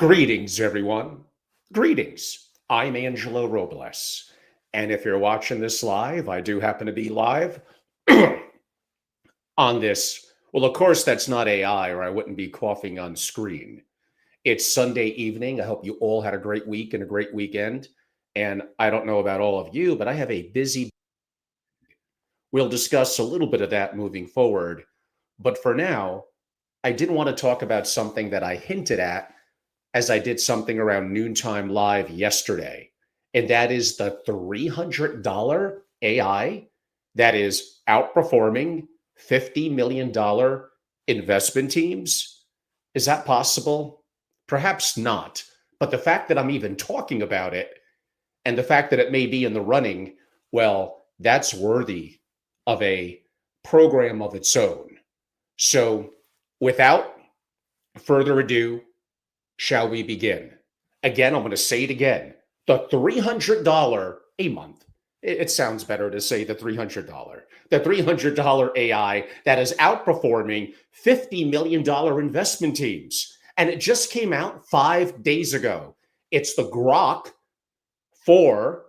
Greetings, everyone. Greetings. I'm Angelo Robles. And if you're watching this live, I do happen to be live on this. Well, of course, that's not AI, or I wouldn't be coughing on screen. It's Sunday evening. I hope you all had a great week and a great weekend. And I don't know about all of you, but I have a busy. We'll discuss a little bit of that moving forward. But for now, I did want to talk about something that I hinted at as I did something around noontime live yesterday. And that is the $300 AI that is outperforming $50 million investment teams. Is that possible? Perhaps not. But the fact that I'm even talking about it and the fact that it may be in the running, well, that's worthy of a program of its own. So without further ado, shall we begin? Again, I'm going to say it again. The $300 a month. It sounds better to say the $300. The $300 AI that is outperforming $50 million investment teams. And it just came out 5 days ago. It's the Grok for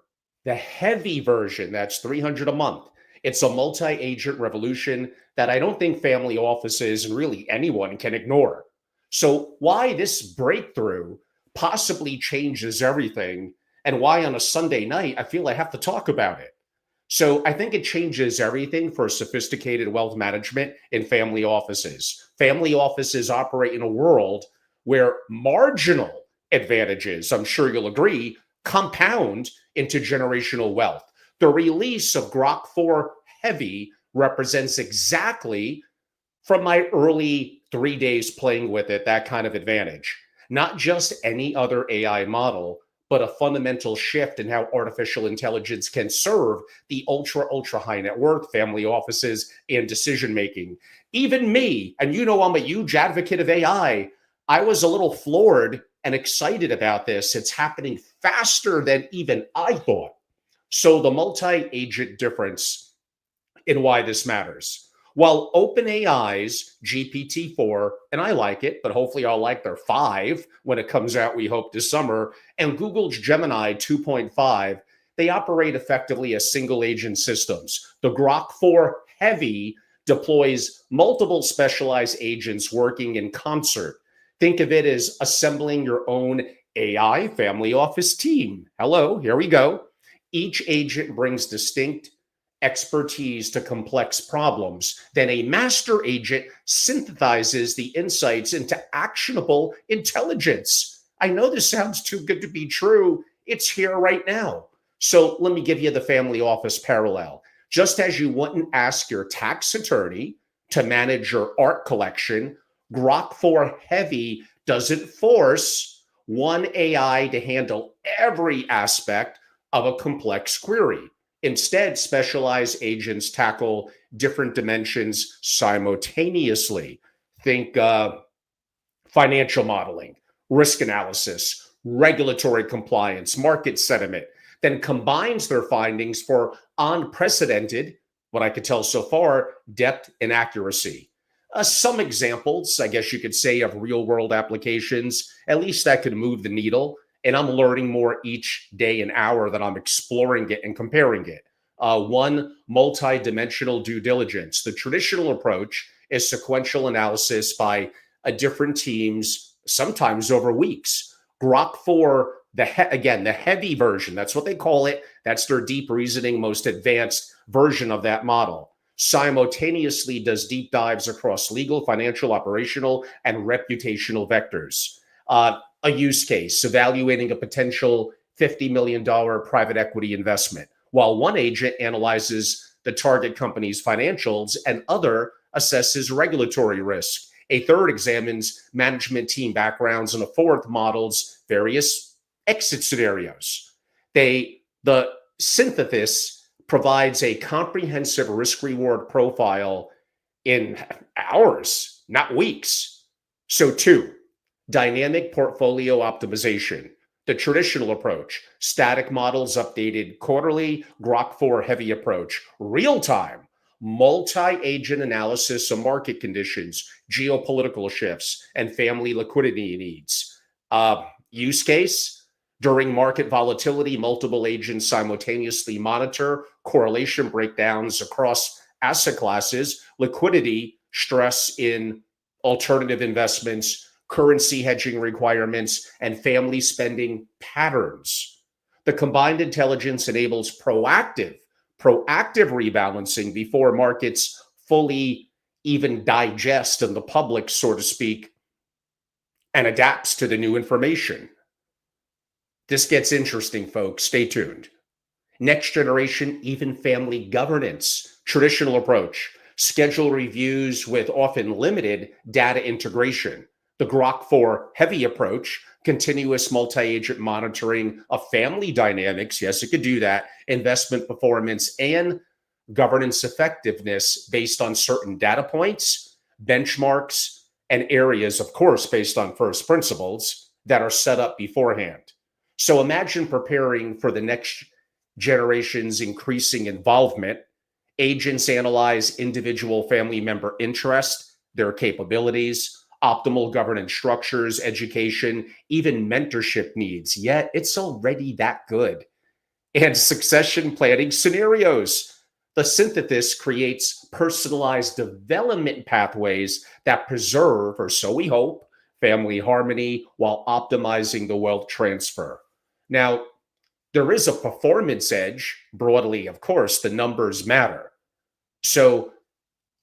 the heavy version. That's $300 a month. It's a multi-agent revolution that I don't think family offices and really anyone can ignore. So why this breakthrough possibly changes everything, and why on a Sunday night I feel I have to talk about it. So I think it changes everything for sophisticated wealth management in family offices. Family offices operate in a world where marginal advantages, I'm sure you'll agree, compound into generational wealth. The release of Grok 4 Heavy represents exactly, from my early 3 days playing with it, that kind of advantage. Not just any other AI model, but a fundamental shift in how artificial intelligence can serve the ultra high net worth family offices and decision making. Even me, and you know I'm a huge advocate of AI, I was a little floored and excited about this. It's happening faster than even I thought. So the multi-agent difference in why this matters. While OpenAI's GPT-4, and I like it, but hopefully I'll like their 5 when it comes out, we hope this summer, and Google's Gemini 2.5, they operate effectively as single agent systems. The Grok 4 Heavy deploys multiple specialized agents working in concert. Think of it as assembling your own AI family office team. Hello, here we go. Each agent brings distinct expertise to complex problems. Then a master agent synthesizes the insights into actionable intelligence. I know this sounds too good to be true. It's here right now. So let me give you the family office parallel. Just as you wouldn't ask your tax attorney to manage your art collection, Grok 4 Heavy doesn't force one AI to handle every aspect of a complex query. Instead, specialized agents tackle different dimensions simultaneously. Think financial modeling, risk analysis, regulatory compliance, market sentiment, then combines their findings for unprecedented, what I could tell so far, depth and accuracy. Some examples, I guess you could say, of real world applications, at least that could move the needle. And I'm learning more each day and hour that I'm exploring it and comparing it. One, multi-dimensional due diligence. The traditional approach is sequential analysis by different teams, sometimes over weeks. Grok 4, the heavy version, that's what they call it. That's their deep reasoning, most advanced version of that model. Simultaneously does deep dives across legal, financial, operational, and reputational vectors. A use case, evaluating a potential $50 million private equity investment, while one agent analyzes the target company's financials and other assesses regulatory risk. A third examines management team backgrounds, and a fourth models various exit scenarios. The synthesis provides a comprehensive risk-reward profile in hours, not weeks. So 2, dynamic portfolio optimization. The traditional approach, static models updated quarterly. Grok 4 Heavy approach, real-time, multi-agent analysis of market conditions, geopolitical shifts, and family liquidity needs. Use case: during market volatility, multiple agents simultaneously monitor correlation breakdowns across asset classes, liquidity stress in alternative investments, currency hedging requirements, and family spending patterns. The combined intelligence enables proactive rebalancing before markets fully even digest in the public, so to speak, and adapts to the new information. This gets interesting, folks. Stay tuned. Next generation, even family governance, traditional approach, schedule reviews with often limited data integration. The Grok 4 heavy approach, continuous multi-agent monitoring of family dynamics. Yes, it could do that. Investment performance and governance effectiveness based on certain data points, benchmarks, and areas, of course, based on first principles that are set up beforehand. So imagine preparing for the next generation's increasing involvement. Agents analyze individual family member interest, their capabilities, optimal governance structures, education, even mentorship needs. Yet it's already that good. And succession planning scenarios. The synthesis creates personalized development pathways that preserve, or so we hope, family harmony while optimizing the wealth transfer. Now, there is a performance edge. Broadly, of course, the numbers matter. So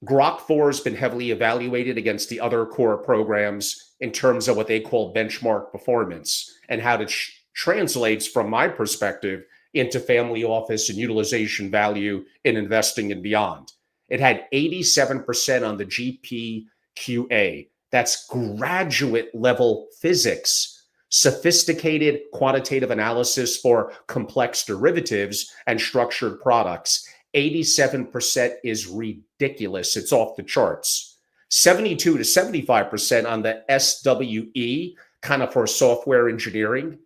Grok 4 has been heavily evaluated against the other core programs in terms of what they call benchmark performance and how it translates, from my perspective, into family office and utilization value in investing and beyond. It had 87% on the GPQA. That's graduate level physics, sophisticated quantitative analysis for complex derivatives and structured products. 87% is ridiculous. It's off the charts. 72 to 75% on the SWE, kind of for software engineering,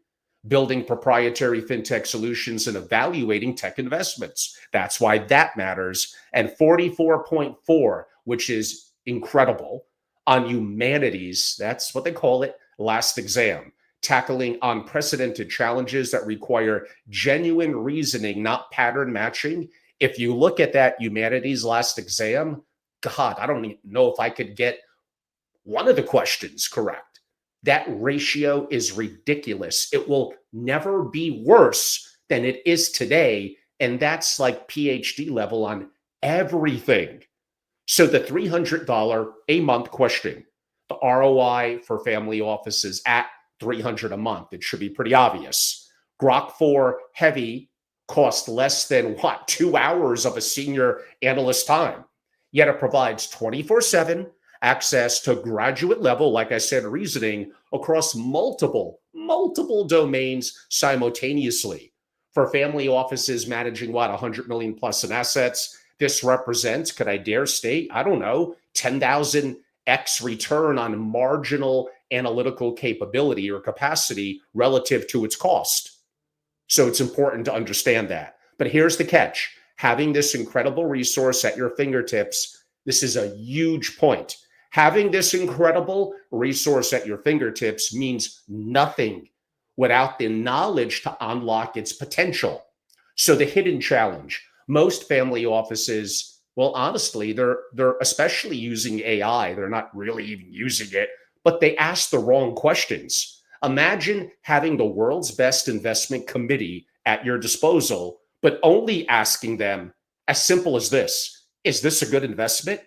building proprietary fintech solutions and evaluating tech investments. That's why that matters. And 44.4, which is incredible, on humanities. That's what they call it, last exam. Tackling unprecedented challenges that require genuine reasoning, not pattern matching. If you look at that humanities last exam, God, I don't even know if I could get one of the questions correct. That ratio is ridiculous. It will never be worse than it is today. And that's like PhD level on everything. So the $300 a month question, the ROI for family offices at $300 a month, it should be pretty obvious. Grok 4 heavy cost less than 2 hours of a senior analyst time. Yet it provides 24/7 access to graduate level, like I said, reasoning across multiple domains simultaneously. For family offices managing 100 million plus in assets, this represents, could I dare state, I don't know, 10,000x return on marginal analytical capability or capacity relative to its cost. So it's important to understand that. But here's the catch. Having this incredible resource at your fingertips, this is a huge point. Having this incredible resource at your fingertips means nothing without the knowledge to unlock its potential. So the hidden challenge, most family offices, well, honestly, they're especially using AI. They're not really even using it, but they ask the wrong questions. Imagine having the world's best investment committee at your disposal, but only asking them as simple as this: is this a good investment?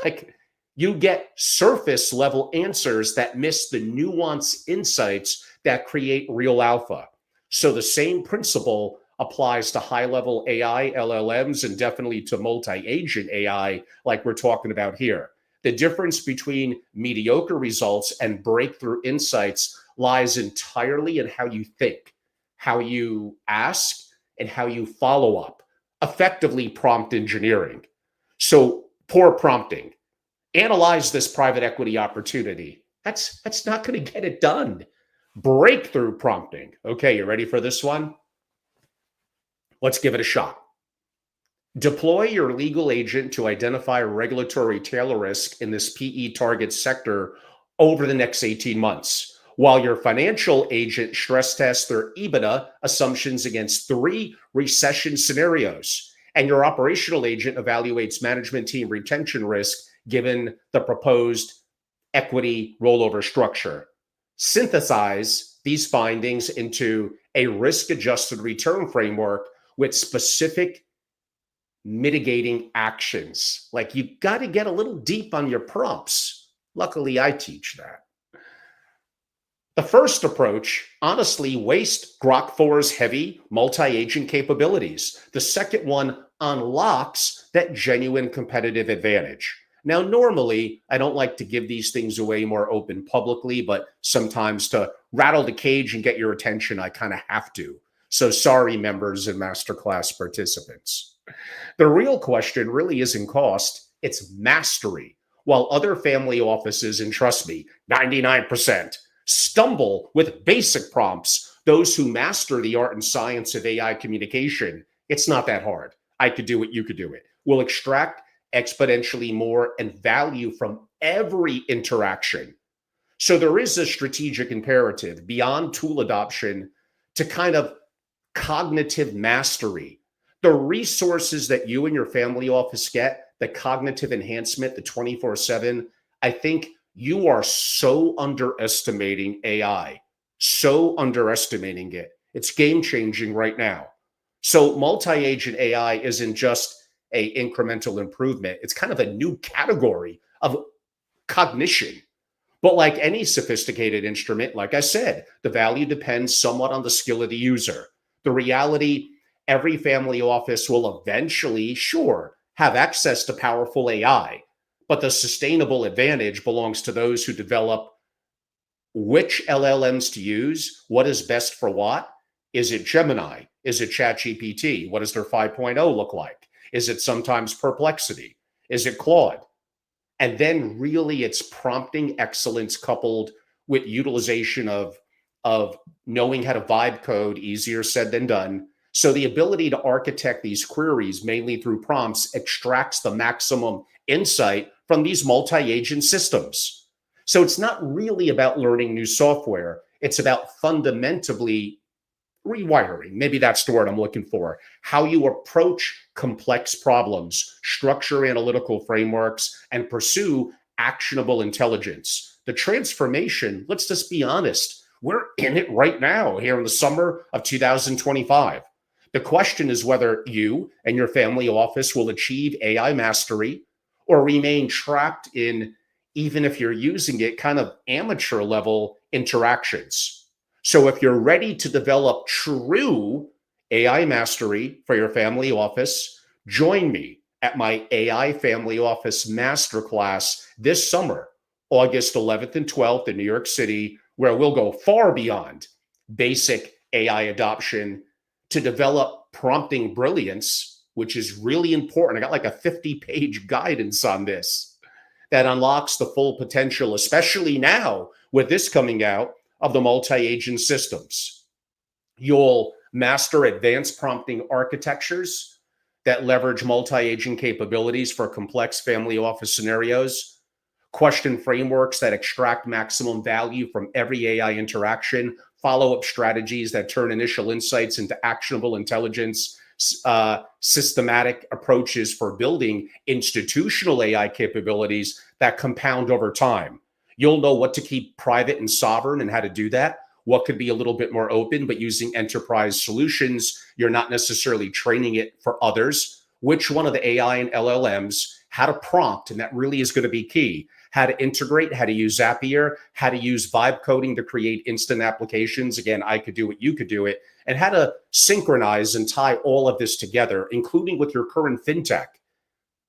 Like, you get surface level answers that miss the nuanced insights that create real alpha. So the same principle applies to high level AI, LLMs, and definitely to multi-agent AI, like we're talking about here. The difference between mediocre results and breakthrough insights lies entirely in how you think, how you ask, and how you follow up. Effectively prompt engineering. So poor prompting. Analyze this private equity opportunity. That's not going to get it done. Breakthrough prompting. Okay, you ready for this one? Let's give it a shot. Deploy your legal agent to identify regulatory tail risk in this PE target sector over the next 18 months. while your financial agent stress tests their EBITDA assumptions against 3 recession scenarios, and your operational agent evaluates management team retention risk given the proposed equity rollover structure. Synthesize these findings into a risk-adjusted return framework with specific mitigating actions. Like, you got to get a little deep on your prompts. Luckily, I teach that. The first approach, honestly, wastes Grok 4's heavy multi-agent capabilities. The second one unlocks that genuine competitive advantage. Now, normally, I don't like to give these things away more open publicly, but sometimes to rattle the cage and get your attention, I kind of have to. So sorry, members and masterclass participants. The real question really isn't cost, it's mastery. While other family offices, and trust me, 99%, stumble with basic prompts, those who master the art and science of AI communication, it's not that hard. I could do it, you could do it. We'll extract exponentially more and value from every interaction. So there is a strategic imperative beyond tool adoption to kind of cognitive mastery. The resources that you and your family office get, the cognitive enhancement, the 24/7, I think you are so underestimating AI, so underestimating it. It's game changing right now. So multi-agent AI isn't just a incremental improvement. It's kind of a new category of cognition. But like any sophisticated instrument, like I said, the value depends somewhat on the skill of the user. The reality, every family office will eventually, sure, have access to powerful AI, but the sustainable advantage belongs to those who develop which LLMs to use, what is best for what. Is it Gemini? Is it ChatGPT? What does their 5.0 look like? Is it sometimes Perplexity? Is it Claude? And then really it's prompting excellence coupled with utilization of knowing how to vibe code, easier said than done. So the ability to architect these queries mainly through prompts extracts the maximum insight from these multi-agent systems. So it's not really about learning new software. It's about fundamentally rewiring. Maybe that's the word I'm looking for. How you approach complex problems, structure analytical frameworks, and pursue actionable intelligence. The transformation, let's just be honest, we're in it right now here in the summer of 2025. The question is whether you and your family office will achieve AI mastery or remain trapped in, even if you're using it, kind of amateur level interactions. So if you're ready to develop true AI mastery for your family office, join me at my AI Family Office Masterclass this summer, August 11th and 12th in New York City, where we'll go far beyond basic AI adoption to develop prompting brilliance, which is really important. I got like a 50-page guidance on this that unlocks the full potential, especially now with this coming out, of the multi-agent systems. You'll master advanced prompting architectures that leverage multi-agent capabilities for complex family office scenarios, question frameworks that extract maximum value from every AI interaction, follow-up strategies that turn initial insights into actionable intelligence, systematic approaches for building institutional AI capabilities that compound over time. You'll know what to keep private and sovereign and how to do that, what could be a little bit more open, but using enterprise solutions, you're not necessarily training it for others, which one of the AI and LLMs, how to prompt, and that really is going to be key, how to integrate, how to use Zapier, how to use vibe coding to create instant applications. Again, I could do it, you could do it, and how to synchronize and tie all of this together, including with your current fintech.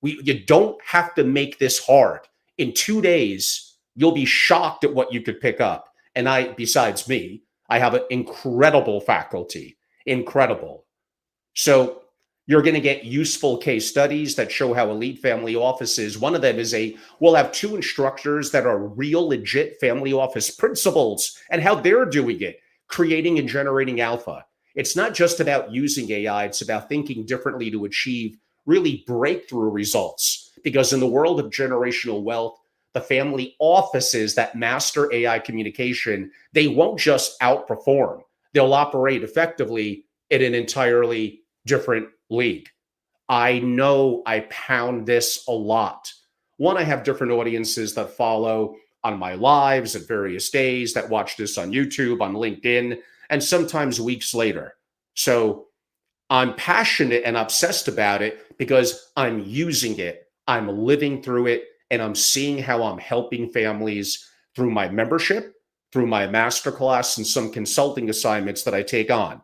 You don't have to make this hard. In 2 days, you'll be shocked at what you could pick up. And besides me, I have an incredible faculty, incredible. So you're going to get useful case studies that show how elite family offices, one of them is we'll have 2 instructors that are real legit family office principals and how they're doing it, creating and generating alpha. It's not just about using AI, it's about thinking differently to achieve really breakthrough results. Because in the world of generational wealth, the family offices that master AI communication, they won't just outperform, they'll operate effectively in an entirely different league. I know I pound this a lot. One, I have different audiences that follow on my lives at various days, that watch this on YouTube, on LinkedIn, and sometimes weeks later. So I'm passionate and obsessed about it because I'm using it, I'm living through it, and I'm seeing how I'm helping families through my membership, through my masterclass, and some consulting assignments that I take on.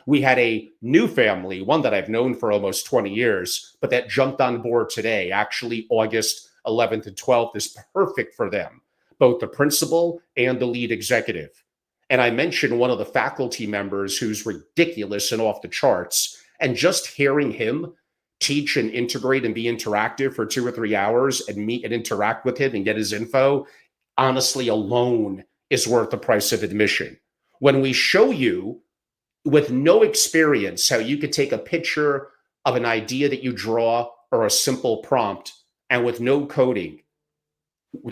We had a new family, one that I've known for almost 20 years, but that jumped on board today. Actually, August 11th and 12th is perfect for them, both the principal and the lead executive. And I mentioned one of the faculty members who's ridiculous and off the charts. And just hearing him teach and integrate and be interactive for 2 or 3 hours and meet and interact with him and get his info, honestly, alone is worth the price of admission. When we show you with no experience how you could take a picture of an idea that you draw or a simple prompt, and with no coding,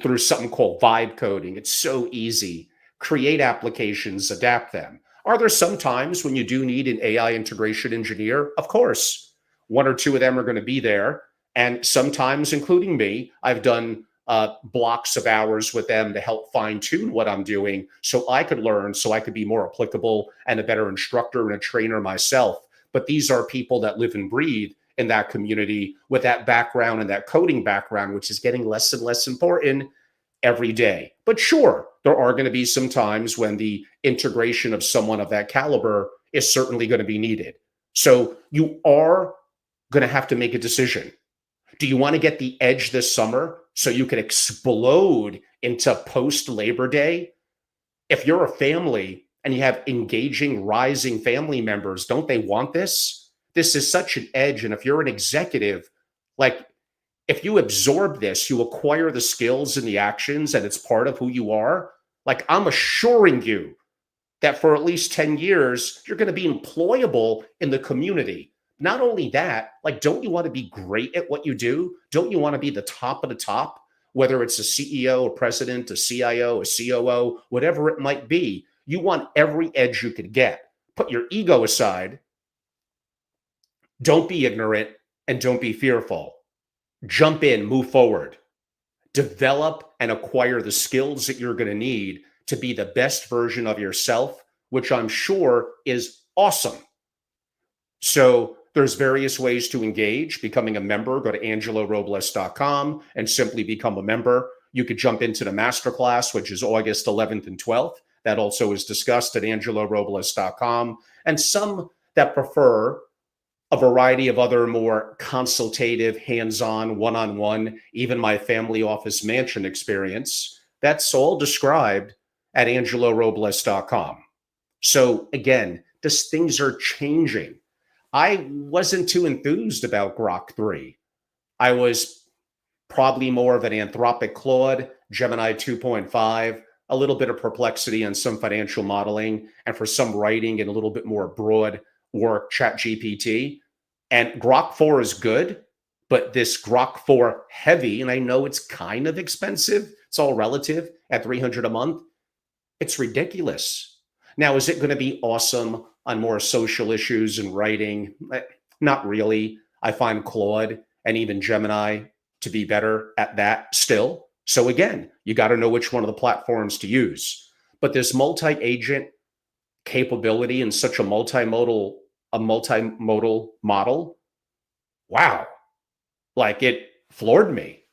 through something called vibe coding, it's so easy. Create applications, adapt them. Are there some times when you do need an AI integration engineer? Of course. One or two of them are going to be there. And sometimes, including me, I've done blocks of hours with them to help fine tune what I'm doing so I could learn, so I could be more applicable and a better instructor and a trainer myself. But these are people that live and breathe in that community with that background and that coding background, which is getting less and less important every day. But sure, there are going to be some times when the integration of someone of that caliber is certainly going to be needed. So you are going to have to make a decision. Do you want to get the edge this summer so you can explode into post-Labor Day? If you're a family and you have engaging, rising family members, don't they want this? This is such an edge. And if you're an executive, like, if you absorb this, you acquire the skills and the actions, and it's part of who you are. Like, I'm assuring you that for at least 10 years, you're going to be employable in the community. Not only that, like, don't you want to be great at what you do? Don't you want to be the top of the top, whether it's a CEO, a president, a CIO, a COO, whatever it might be? You want every edge you could get. Put your ego aside. Don't be ignorant and don't be fearful. Jump in, move forward, develop and acquire the skills that you're going to need to be the best version of yourself, which I'm sure is awesome. So there's various ways to engage. Becoming a member, go to angelorobles.com and simply become a member. You could jump into the masterclass, which is August 11th and 12th. That also is discussed at angelorobles.com. And some that prefer a variety of other more consultative, hands-on, one-on-one, even my family office mansion experience, that's all described at angelorobles.com. So again, things are changing. I wasn't too enthused about Grok 3. I was probably more of an Anthropic Claude, Gemini 2.5, a little bit of perplexity on some financial modeling, and for some writing and a little bit more broad work, ChatGPT. And Grok 4 is good, but this Grok 4 heavy, and I know it's kind of expensive, it's all relative, at $300 a month, it's ridiculous. Now, is it going to be awesome on more social issues and writing? Not really. I find Claude and even Gemini to be better at that still. So again, you got to know which one of the platforms to use. But this multi-agent capability and such a multimodal model, wow, like, it floored me.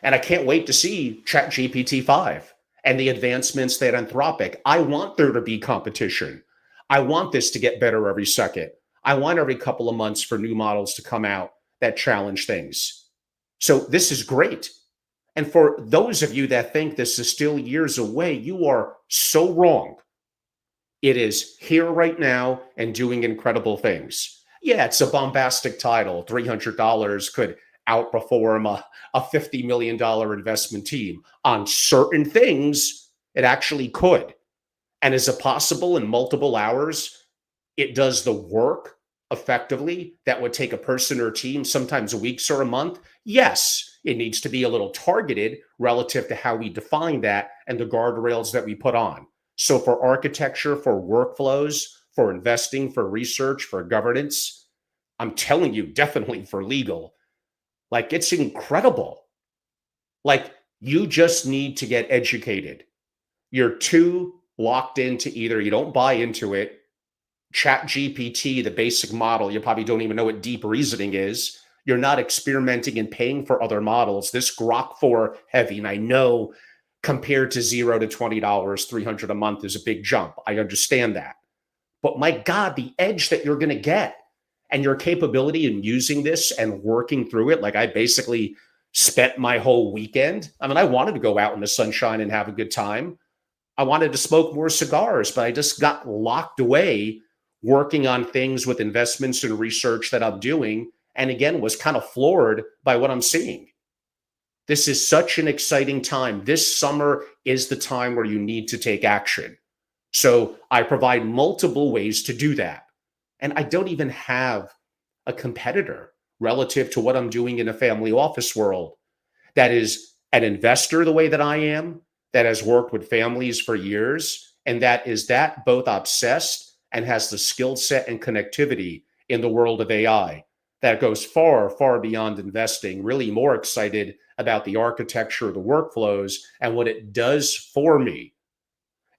And I can't wait to see ChatGPT 5 and the advancements that Anthropic. I want there to be competition. I want this to get better every second. I want every couple of months for new models to come out that challenge things. So this is great. And for those of you that think this is still years away, you are so wrong. It is here right now and doing incredible things. Yeah, it's a bombastic title. $300 could outperform a $50 million investment team. On certain things, it actually could. And is it possible in multiple hours, it does the work effectively that would take a person or a team sometimes weeks or a month? Yes, It needs to be a little targeted relative to how we define that and the guardrails that we put on. So for architecture, for workflows, for investing, for research, for governance, I'm telling you, definitely for legal, like it's incredible. Like you just need to get educated. You're too locked into either you don't buy into it. Chat GPT, the basic model, you probably don't even know what deep reasoning is. You're not experimenting and paying for other models. This Grok 4 heavy, and I know compared to $0 to $20, 300 a month is a big jump. I understand that. But my God, the edge that you're going to get and your capability in using this and working through it, like I basically spent my whole weekend. I mean, I wanted to go out in the sunshine and have a good time. I wanted to smoke more cigars, but I just got locked away working on things with investments and research that I'm doing. And again, was kind of floored by what I'm seeing. This is such an exciting time. This summer is the time where you need to take action. So I provide multiple ways to do that. And I don't even have a competitor relative to what I'm doing in a family office world that is an investor the way that I am, that has worked with families for years, and that is that both obsessed and has the skill set and connectivity in the world of AI that goes far, far beyond investing, really more excited about the architecture, the workflows, and what it does for me.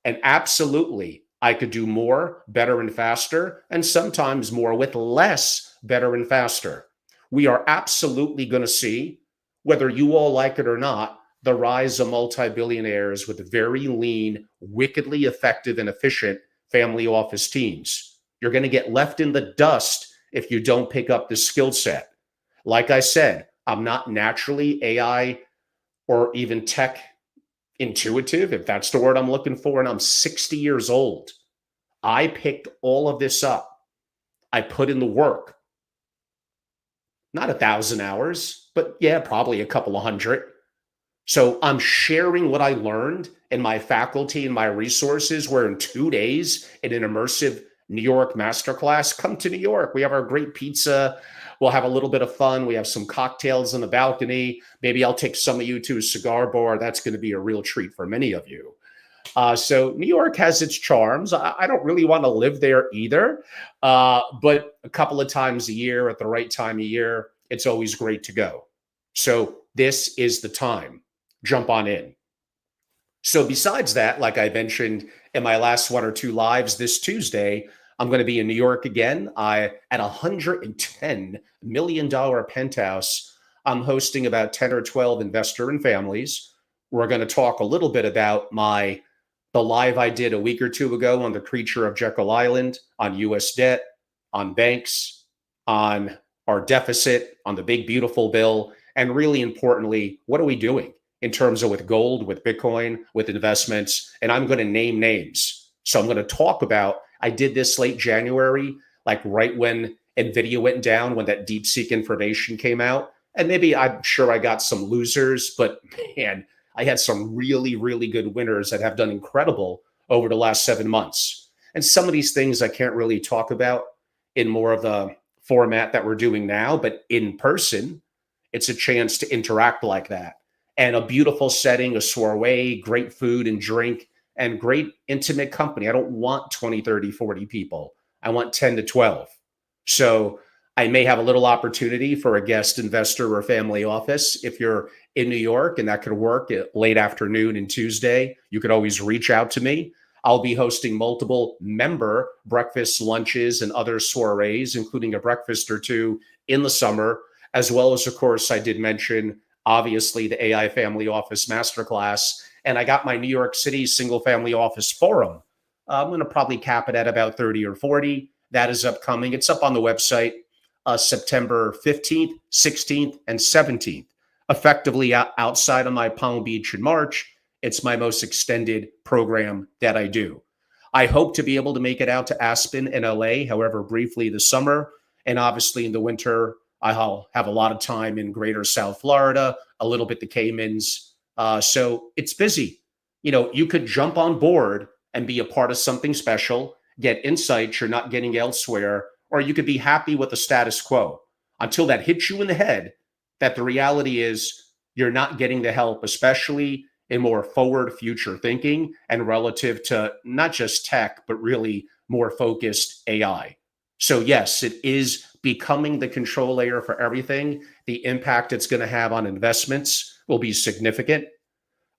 And absolutely, I could do more, better, and faster, and sometimes more with less, better, and faster. We are absolutely going to see, whether you all like it or not, the rise of multi-billionaires with very lean, wickedly effective and efficient family office teams. You're going to get left in the dust if you don't pick up the skill set. Like I said, I'm not naturally AI or even tech intuitive, if that's the word I'm looking for, and I'm 60 years old. I picked all of this up. I put in the work. Not 1,000 hours, but yeah, probably a couple of hundred. So I'm sharing what I learned in my faculty and my resources, where in 2 days in an immersive New York masterclass, come to New York. We have our great pizza. We'll have a little bit of fun. We have some cocktails on the balcony. Maybe I'll take some of you to a cigar bar. That's going to be a real treat for many of you. So New York has its charms. I don't really want to live there either. But a couple of times a year at the right time of year, it's always great to go. So this is the time. Jump on in. So besides that, like I mentioned in my last one or two lives this Tuesday, I'm going to be in New York again. At $110 million penthouse, I'm hosting about 10 or 12 investor and families. We're going to talk a little bit about the live I did a week or two ago on the creature of Jekyll Island, on US debt, on banks, on our deficit, on the big beautiful bill, and really importantly, what are we doing in terms of with gold, with Bitcoin, with investments? And I'm going to name names. So I'm going to talk about, I did this late January, like right when NVIDIA went down, when that DeepSeek information came out. And maybe I'm sure I got some losers, but man, I had some really, really good winners that have done incredible over the last 7 months. And some of these things I can't really talk about in more of the format that we're doing now, but in person, it's a chance to interact like that. And a beautiful setting, a soiree, great food and drink, and great intimate company. I don't want 20, 30, 40 people. I want 10 to 12. So I may have a little opportunity for a guest investor or family office. If you're in New York and that could work at late afternoon and Tuesday, you could always reach out to me. I'll be hosting multiple member breakfasts, lunches, and other soirees, including a breakfast or two in the summer, as well as, of course, I did mention, obviously, the AI Family Office Masterclass. And I got my New York City Single Family Office Forum. I'm going to probably cap it at about 30 or 40. That is upcoming. It's up on the website. September 15th, 16th, and 17th, effectively outside of my Palm Beach in March. It's my most extended program that I do. I hope to be able to make it out to Aspen and LA, however, briefly this summer. And obviously in the winter, I'll have a lot of time in greater South Florida, a little bit the Caymans. So it's busy. You know, you could jump on board and be a part of something special, get insights you're not getting elsewhere, or you could be happy with the status quo until that hits you in the head that the reality is you're not getting the help, especially in more forward future thinking and relative to not just tech, but really more focused AI. So, yes, it is becoming the control layer for everything. The impact it's going to have on investments will be significant.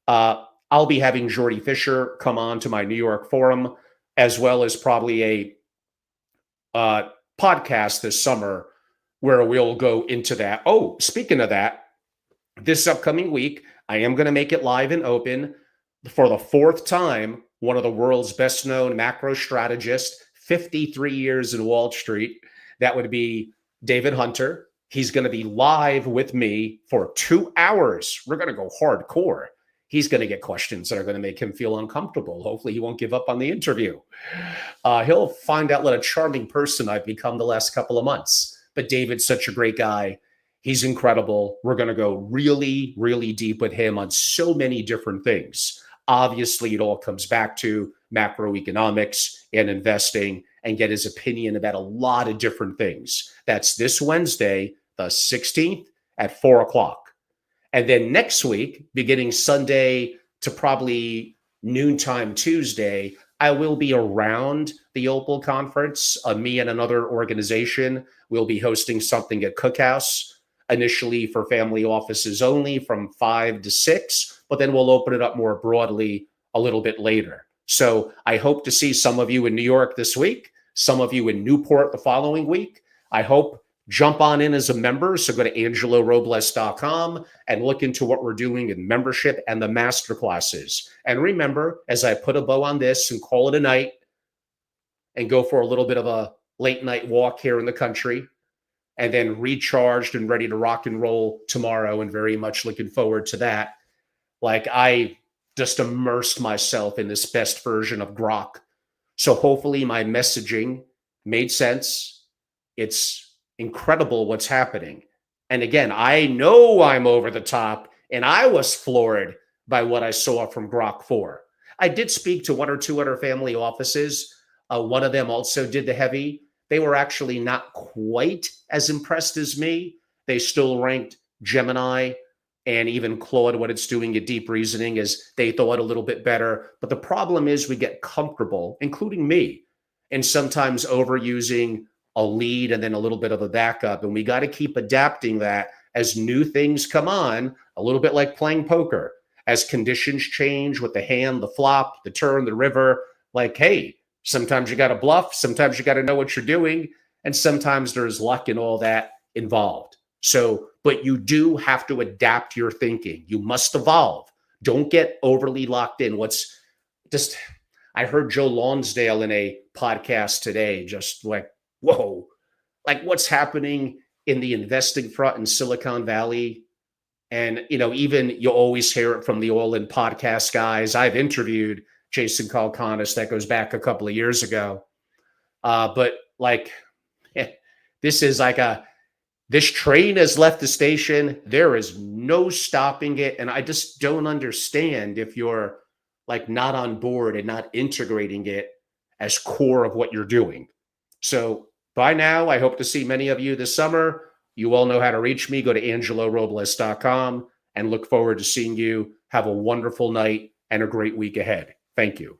I'll be having Jordy Fisher come on to my New York forum, as well as probably a podcast this summer where we'll go into that. Oh, speaking of that, this upcoming week, I am going to make it live and open for the fourth time. One of the world's best known macro strategists, 53 years in Wall Street. That would be David Hunter. He's going to be live with me for 2 hours. We're going to go hardcore. He's going to get questions that are going to make him feel uncomfortable. Hopefully, he won't give up on the interview. He'll find out what a charming person I've become the last couple of months. But David's such a great guy. He's incredible. We're going to go really, really deep with him on so many different things. Obviously, it all comes back to macroeconomics and investing and get his opinion about a lot of different things. That's this Wednesday, the 16th at 4 o'clock. And then next week, beginning Sunday to probably noontime Tuesday, I will be around the Opal conference. Me and another organization will be hosting something at Cookhouse, initially for family offices only from 5 to 6, but then we'll open it up more broadly a little bit later. So I hope to see some of you in New York this week, some of you in Newport the following week. I hope jump on in as a member. So go to angelorobles.com and look into what we're doing in membership and the masterclasses. And remember, as I put a bow on this and call it a night and go for a little bit of a late night walk here in the country, and then recharged and ready to rock and roll tomorrow, and very much looking forward to that. Like, I just immersed myself in this best version of Grok. So hopefully my messaging made sense. It's incredible what's happening. And again, I know I'm over the top, and I was floored by what I saw from Grok 4. I did speak to one or two other family offices. One of them also did the heavy. They were actually not quite as impressed as me. They still ranked Gemini and even Claude, what it's doing at deep reasoning, is they thought a little bit better. But the problem is we get comfortable, including me, and sometimes overusing a lead and then a little bit of a backup. And we got to keep adapting that as new things come on, a little bit like playing poker. As conditions change with the hand, the flop, the turn, the river, like, hey, sometimes you got to bluff. Sometimes you got to know what you're doing. And sometimes there's luck and all that involved. So, but you do have to adapt your thinking. You must evolve. Don't get overly locked in. I heard Joe Lonsdale in a podcast today, just like, whoa, like what's happening in the investing front in Silicon Valley. And, even you always hear it from the all-in podcast guys. I've interviewed Jason Kalkanis, that goes back a couple of years ago. But like, this train has left the station. There is no stopping it. And I just don't understand if you're like not on board and not integrating it as core of what you're doing. So by now, I hope to see many of you this summer. You all know how to reach me. Go to angelorobles.com and look forward to seeing you. Have a wonderful night and a great week ahead. Thank you.